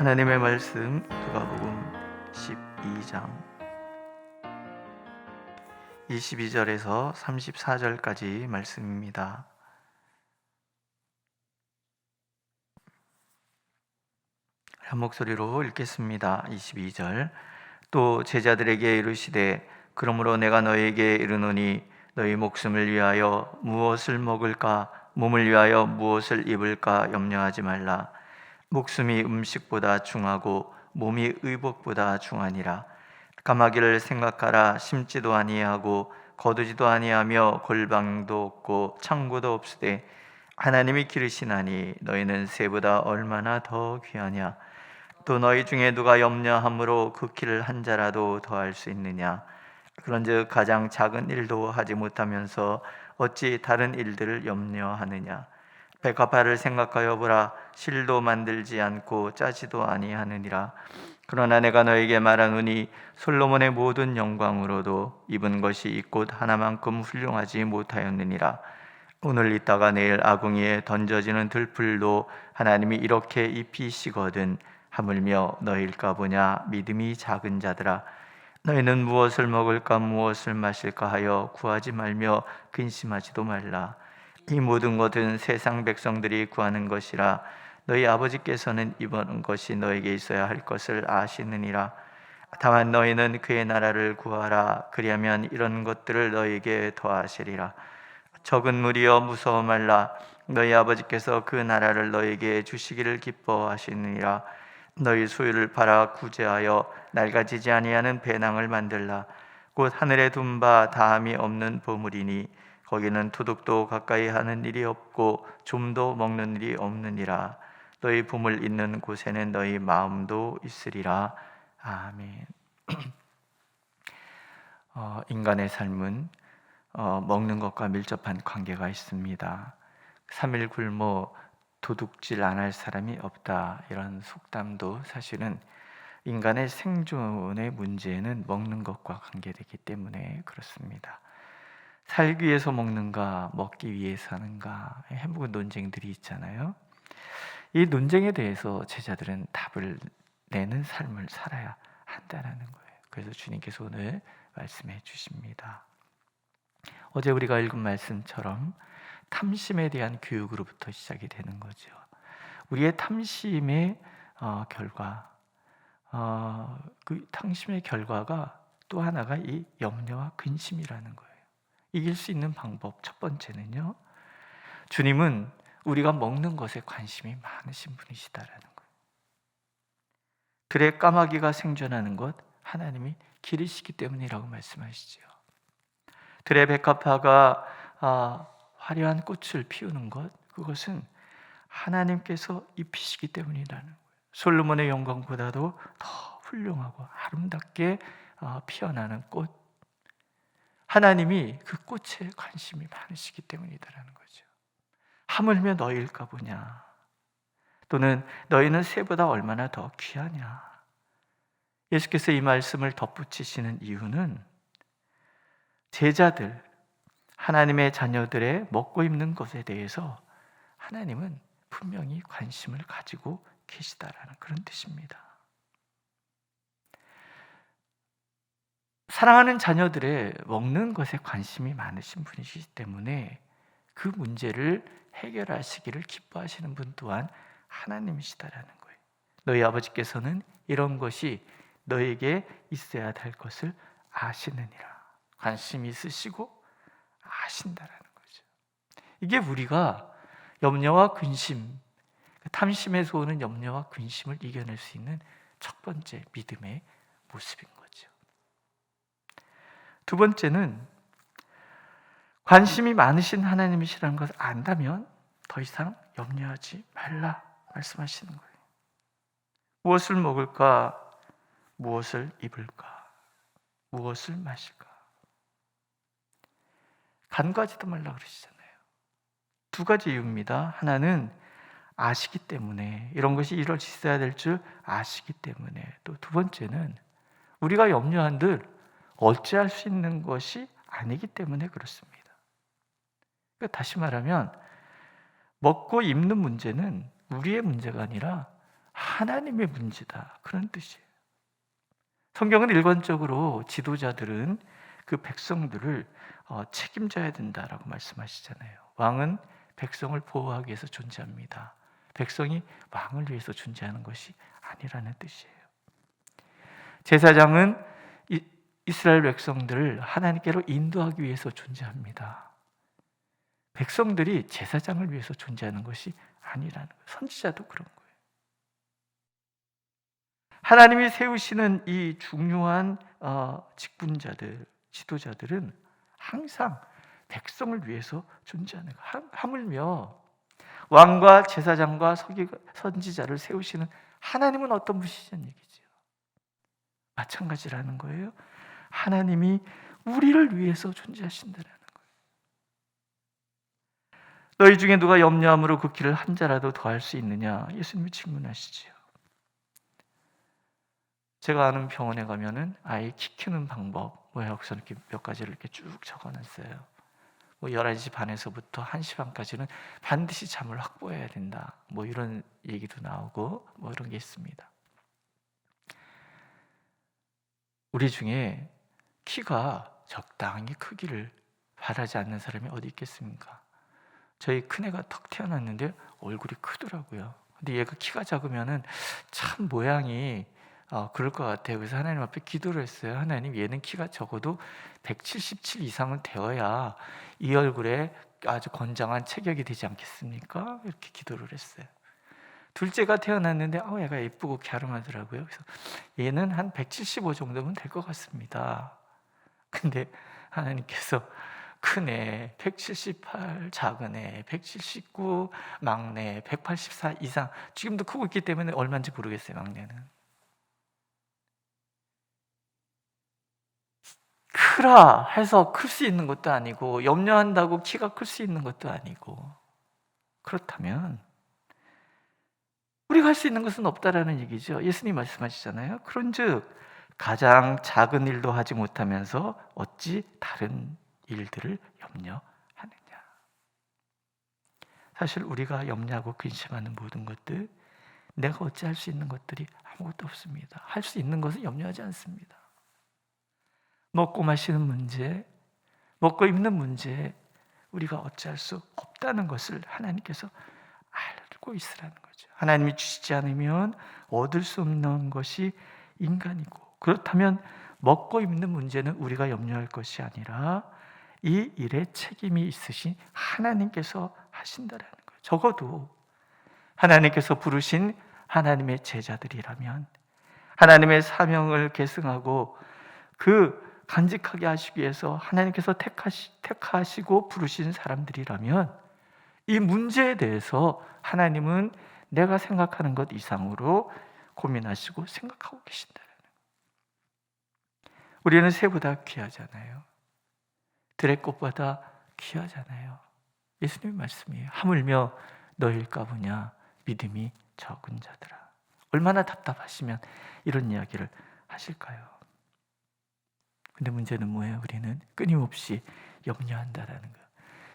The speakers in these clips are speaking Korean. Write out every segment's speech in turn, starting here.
하나님의 말씀 누가복음 12장 22절에서 34절까지 말씀입니다. 한 목소리로 읽겠습니다. 22절. 또 제자들에게 이르시되 그러므로 내가 너희에게 이르노니 너희 목숨을 위하여 무엇을 먹을까 몸을 위하여 무엇을 입을까 염려하지 말라. 목숨이 음식보다 중하고 몸이 의복보다 중하니라. 까마귀를 생각하라. 심지도 아니하고 거두지도 아니하며 골방도 없고 창고도 없으되 하나님이 기르시나니 너희는 새보다 얼마나 더 귀하냐. 또 너희 중에 누가 염려함으로 그 키를 한 자라도 더할 수 있느냐. 그런즉 가장 작은 일도 하지 못하면서 어찌 다른 일들을 염려하느냐. 백합화를 생각하여 보라. 실도 만들지 않고 짜지도 아니하느니라. 그러나 내가 너에게 말하노니 솔로몬의 모든 영광으로도 입은 것이 이 꽃 하나만큼 훌륭하지 못하였느니라. 오늘 있다가 내일 아궁이에 던져지는 들풀도 하나님이 이렇게 입히시거든 하물며 너희일까 보냐. 믿음이 작은 자들아, 너희는 무엇을 먹을까 무엇을 마실까 하여 구하지 말며 근심하지도 말라. 이 모든 것은 세상 백성들이 구하는 것이라. 너희 아버지께서는 이번 것이 너에게 있어야 할 것을 아시느니라. 다만 너희는 그의 나라를 구하라. 그리하면 이런 것들을 너희에게 더하시리라. 적은 무리여 무서워 말라. 너희 아버지께서 그 나라를 너희에게 주시기를 기뻐하시느니라. 너희 소유를 팔아 구제하여 낡아지지 아니하는 배낭을 만들라. 곧 하늘에 둔 바 다함이 없는 보물이니 거기는 도둑도 가까이 하는 일이 없고 좀도 먹는 일이 없느니라. 너희 보물 있는 곳에는 너희 마음도 있으리라. 아멘. 인간의 삶은 먹는 것과 밀접한 관계가 있습니다. 3일 굶어 도둑질 안 할 사람이 없다, 이런 속담도 사실은 인간의 생존의 문제는 먹는 것과 관계되기 때문에 그렇습니다. 살기 위해서 먹는가, 먹기 위해서 하는가, 해묵은 논쟁들이 있잖아요. 이 논쟁에 대해서 제자들은 답을 내는 삶을 살아야 한다는 거예요. 그래서 주님께서 오늘 말씀해 주십니다. 어제 우리가 읽은 말씀처럼 탐심에 대한 교육으로부터 시작이 되는 거죠. 우리의 탐심의 결과, 그 탐심의 결과가 또 하나가 이 염려와 근심이라는 거예요. 이길 수 있는 방법 첫 번째는요, 주님은 우리가 먹는 것에 관심이 많으신 분이시다라는 거예요. 들의 까마귀가 생존하는 것 하나님이 기르시기 때문이라고 말씀하시죠. 들의 백합화가 화려한 꽃을 피우는 것, 그것은 하나님께서 입히시기 때문이라는 거예요. 솔로몬의 영광보다도 더 훌륭하고 아름답게 피어나는 꽃, 하나님이 그 꽃에 관심이 많으시기 때문이라는 거죠. 하물며 너희일까 보냐, 또는 너희는 새보다 얼마나 더 귀하냐. 예수께서 이 말씀을 덧붙이시는 이유는 제자들, 하나님의 자녀들의 먹고 입는 것에 대해서 하나님은 분명히 관심을 가지고 계시다라는 그런 뜻입니다. 사랑하는 자녀들의 먹는 것에 관심이 많으신 분이시기 때문에 그 문제를 해결하시기를 기뻐하시는 분 또한 하나님이시다라는 거예요. 너희 아버지께서는 이런 것이 너에게 있어야 될 것을 아시느니라. 관심이 있으시고 아신다라는 거죠. 이게 우리가 염려와 근심, 탐심에서 오는 염려와 근심을 이겨낼 수 있는 첫 번째 믿음의 모습인 거죠. 두 번째는 관심이 많으신 하나님이시라는 것을 안다면 더 이상 염려하지 말라 말씀하시는 거예요. 무엇을 먹을까? 무엇을 입을까? 무엇을 마실까? 간과하지도 말라 그러시잖아요. 두 가지 이유입니다. 하나는 아시기 때문에, 이런 것이 이루어져야 될 줄 아시기 때문에, 또 두 번째는 우리가 염려한들 어찌할 수 있는 것이 아니기 때문에 그렇습니다. 그러니까 다시 말하면 먹고 입는 문제는 우리의 문제가 아니라 하나님의 문제다, 그런 뜻이에요. 성경은 일관적으로 지도자들은 그 백성들을 책임져야 된다라고 말씀하시잖아요. 왕은 백성을 보호하기 위해서 존재합니다. 백성이 왕을 위해서 존재하는 것이 아니라는 뜻이에요. 제사장은 이스라엘 백성들을 하나님께로 인도하기 위해서 존재합니다. 백성들이 제사장을 위해서 존재하는 것이 아니라는 거예요. 선지자도 그런 거예요. 하나님이 세우시는 이 중요한 직분자들, 지도자들은 항상 백성을 위해서 존재하는 거예요. 하물며 왕과 제사장과 선지자를 세우시는 하나님은 어떤 분이시냐는 얘기죠. 마찬가지라는 거예요. 하나님이 우리를 위해서 존재하신다는 거예요. 너희 중에 누가 염려함으로 그 길을 한 자라도 더할 수 있느냐? 예수님이 질문하시지요. 제가 아는 병원에 가면은 아이 키 크는 방법, 여기서 이렇게 몇 가지를 이렇게 쭉 적어놨어요. 11시 반에서부터 1시 반까지는 반드시 잠을 확보해야 된다. 이런 얘기도 나오고 이런 게 있습니다. 우리 중에 키가 적당히 크기를 바라지 않는 사람이 어디 있겠습니까? 저희 큰애가 턱 태어났는데 얼굴이 크더라고요. 근데 얘가 키가 작으면은 참 모양이 그럴 것 같아요. 그래서 하나님 앞에 기도를 했어요. 하나님, 얘는 키가 적어도 177 이상은 되어야 이 얼굴에 아주 건장한 체격이 되지 않겠습니까? 이렇게 기도를 했어요. 둘째가 태어났는데 얘가 예쁘고 갸름하더라고요. 그래서 얘는 한 175 정도면 될 것 같습니다. 근데 하나님께서 큰애 178, 작은애 179, 막내 184 이상, 지금도 크고 있기 때문에 얼마인지 모르겠어요. 막내는 크라 해서 클 수 있는 것도 아니고, 염려한다고 키가 클 수 있는 것도 아니고. 그렇다면 우리가 할 수 있는 것은 없다라는 얘기죠. 예수님 말씀하시잖아요. 그런즉 가장 작은 일도 하지 못하면서 어찌 다른 일들을 염려하느냐. 사실 우리가 염려하고 근심하는 모든 것들, 내가 어찌 할 수 있는 것들이 아무것도 없습니다. 할 수 있는 것은 염려하지 않습니다. 먹고 마시는 문제, 먹고 입는 문제, 우리가 어찌할 수 없다는 것을 하나님께서 알고 있으라는 거죠. 하나님이 주시지 않으면 얻을 수 없는 것이 인간이고, 그렇다면 먹고 입는 문제는 우리가 염려할 것이 아니라 이 일에 책임이 있으신 하나님께서 하신다라는 거예요. 적어도 하나님께서 부르신 하나님의 제자들이라면, 하나님의 사명을 계승하고 그 간직하게 하시기 위해서 하나님께서 택하시고 부르신 사람들이라면, 이 문제에 대해서 하나님은 내가 생각하는 것 이상으로 고민하시고 생각하고 계신다는 거예요. 우리는 새보다 귀하잖아요. 들의 꽃보다 귀하잖아요. 예수님의 말씀이에요. 하물며 너희일까 보냐 믿음이 적은 자들아. 얼마나 답답하시면 이런 이야기를 하실까요? 근데 문제는 뭐예요? 우리는 끊임없이 염려한다라는 거예요.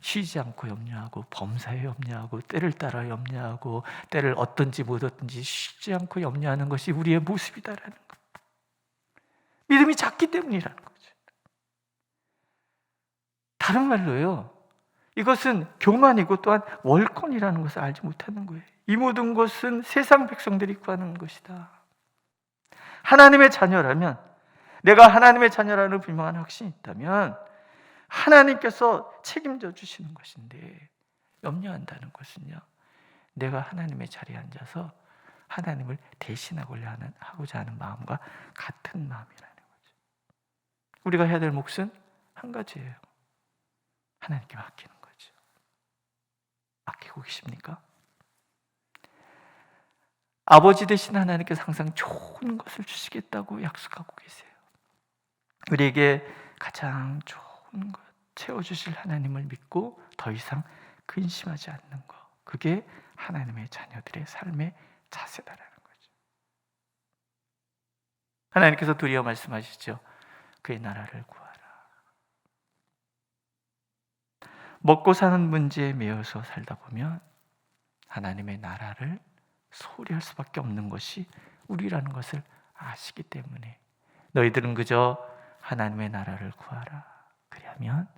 쉬지 않고 염려하고, 범사에 염려하고, 때를 따라 염려하고, 때를 얻든지 못 얻든지 쉬지 않고 염려하는 것이 우리의 모습이다라는 거예요. 믿음이 작기 때문이라는 거죠. 다른 말로요, 이것은 교만이고 또한 월권이라는 것을 알지 못하는 거예요. 이 모든 것은 세상 백성들이 구하는 것이다. 하나님의 자녀라면, 내가 하나님의 자녀라는 분명한 확신이 있다면 하나님께서 책임져 주시는 것인데, 염려한다는 것은요, 내가 하나님의 자리에 앉아서 하나님을 대신하고자 하는 마음과 같은 마음이라는 거죠. 우리가 해야 될 몫은 한 가지예요. 하나님께 맡기는 거죠. 맡기고 계십니까? 아버지 되신 하나님께서 항상 좋은 것을 주시겠다고 약속하고 계세요. 우리에게 가장 좋은 것 채워주실 하나님을 믿고 더 이상 근심하지 않는 것, 그게 하나님의 자녀들의 삶의 자세다라는 거죠. 하나님께서 도리어 말씀하시죠. 그의 나라를 구하라. 먹고 사는 문제에 매여서 살다 보면 하나님의 나라를 소리할 수밖에 없는 것이 우리라는 것을 아시기 때문에 너희들은 그저 하나님의 나라를 구하라. 그리하면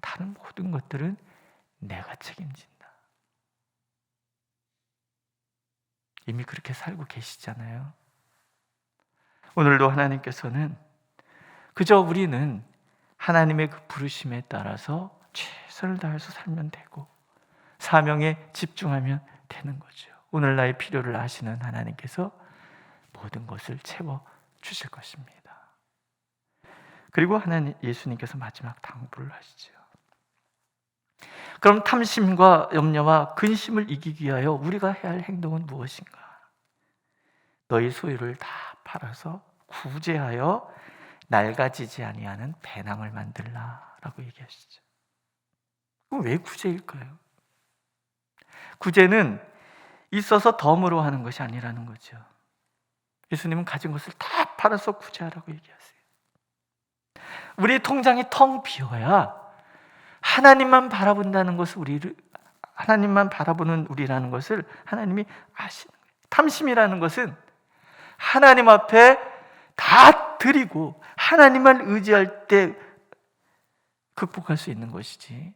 다른 모든 것들은 내가 책임진다. 이미 그렇게 살고 계시잖아요. 오늘도 하나님께서는 그저 우리는 하나님의 그 부르심에 따라서 최선을 다해서 살면 되고 사명에 집중하면 되는 거죠. 오늘 나의 필요를 아시는 하나님께서 모든 것을 채워 주실 것입니다. 그리고 하나님 예수님께서 마지막 당부를 하시죠. 그럼 탐심과 염려와 근심을 이기기 위하여 우리가 해야 할 행동은 무엇인가? 너희 소유를 다 팔아서 구제하여 낡아지지 아니하는 배낭을 만들라라고 얘기하시죠. 그럼 왜 구제일까요? 구제는 있어서 덤으로 하는 것이 아니라는 거죠. 예수님은 가진 것을 다 팔아서 구제하라고 얘기하세요. 우리 통장이 텅 비어야 하나님만 바라본다는 것을 하나님만 바라보는 우리라는 것을 하나님이 아시는 거예요. 탐심이라는 것은 하나님 앞에 다 드리고 하나님만 의지할 때 극복할 수 있는 것이지,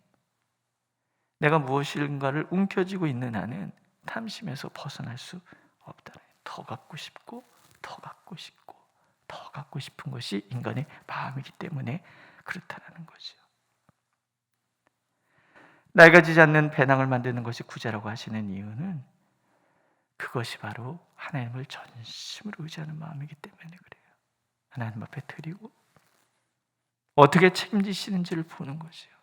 내가 무엇인가를 움켜쥐고 있는 한은 탐심에서 벗어날 수 없다. 더 갖고 싶고 더 갖고 싶고 더 갖고 싶은 것이 인간의 마음이기 때문에 그렇다는 거죠. 낡아지지 않는 배낭을 만드는 것이 구제라고 하시는 이유는 그것이 바로 하나님을 전심으로 의지하는 마음이기 때문에 그래요. 하나님 앞에 드리고 어떻게 책임지시는지를 보는 것이요.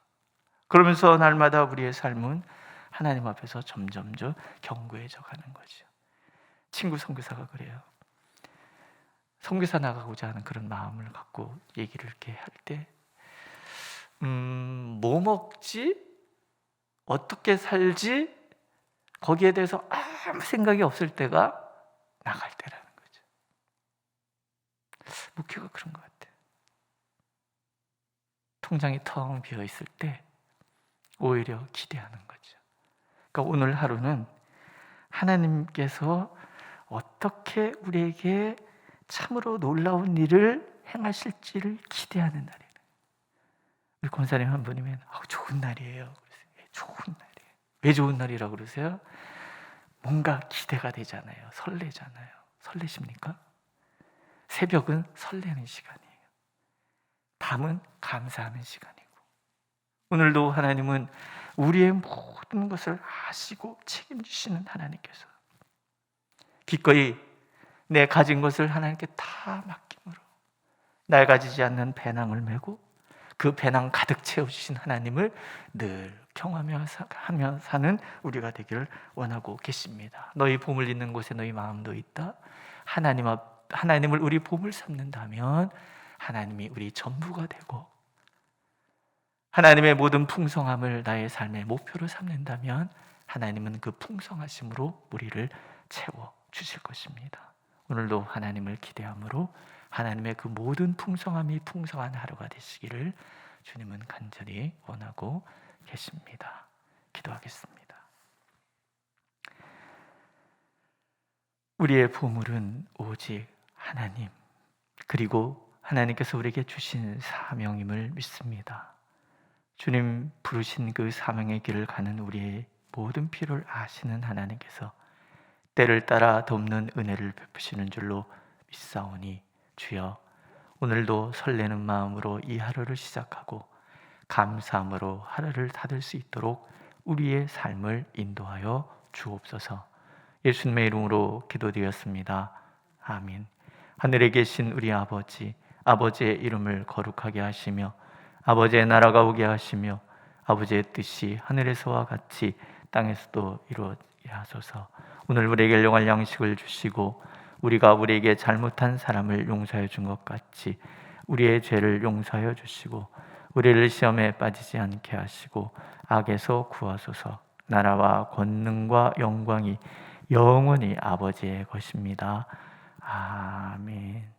그러면서 날마다 우리의 삶은 하나님 앞에서 점점 견고해져 가는 거죠. 친구 선교사가 그래요. 선교사 나가고자 하는 그런 마음을 갖고 얘기를 이렇게 할 때, 뭐 먹지? 어떻게 살지? 거기에 대해서 아무 생각이 없을 때가 나갈 때라는 거죠. 목회가 그런 것 같아요. 통장이 텅 비어 있을 때 오히려 기대하는 거죠. 그러니까 오늘 하루는 하나님께서 어떻게 우리에게 참으로 놀라운 일을 행하실지를 기대하는 날이에요. 우리 권사님 한 분이면 좋은 날이에요. 좋은 날이에요. 왜 좋은 날이라고 그러세요? 뭔가 기대가 되잖아요. 설레잖아요. 설레십니까? 새벽은 설레는 시간이에요. 밤은 감사하는 시간이고, 오늘도 하나님은 우리의 모든 것을 아시고 책임지시는 하나님께서 기꺼이 내 가진 것을 하나님께 다 맡김으로 낡아지지 않는 배낭을 메고 그 배낭 가득 채워주신 하나님을 늘 경험하며 사는 우리가 되기를 원하고 계십니다. 너희 보물 있는 곳에 너희 마음도 있다. 하나님을 우리 보물 삼는다면 하나님이 우리 전부가 되고, 하나님의 모든 풍성함을 나의 삶의 목표로 삼는다면 하나님은 그 풍성하심으로 우리를 채워 주실 것입니다. 오늘도 하나님을 기대함으로 하나님의 그 모든 풍성함이 풍성한 하루가 되시기를 주님은 간절히 원하고 계십니다. 기도하겠습니다. 우리의 보물은 오직 하나님, 그리고 하나님께서 우리에게 주신 사명임을 믿습니다. 주님 부르신 그 사명의 길을 가는 우리의 모든 필요를 아시는 하나님께서 때를 따라 돕는 은혜를 베푸시는 줄로 믿사오니, 주여 오늘도 설레는 마음으로 이 하루를 시작하고 감사함으로 하루를 닫을 수 있도록 우리의 삶을 인도하여 주옵소서. 예수님의 이름으로 기도드렸습니다. 아멘. 하늘에 계신 우리 아버지의 이름을 거룩하게 하시며 아버지의 나라가 오게 하시며 아버지의 뜻이 하늘에서와 같이 땅에서도 이루어지게 하소서. 오늘 우리에게 일용할 양식을 주시고 우리가 우리에게 잘못한 사람을 용서해 준 것 같이 우리의 죄를 용서하여 주시고 우리를 시험에 빠지지 않게 하시고 악에서 구하소서. 나라와 권능과 영광이 영원히 아버지의 것입니다. 아멘.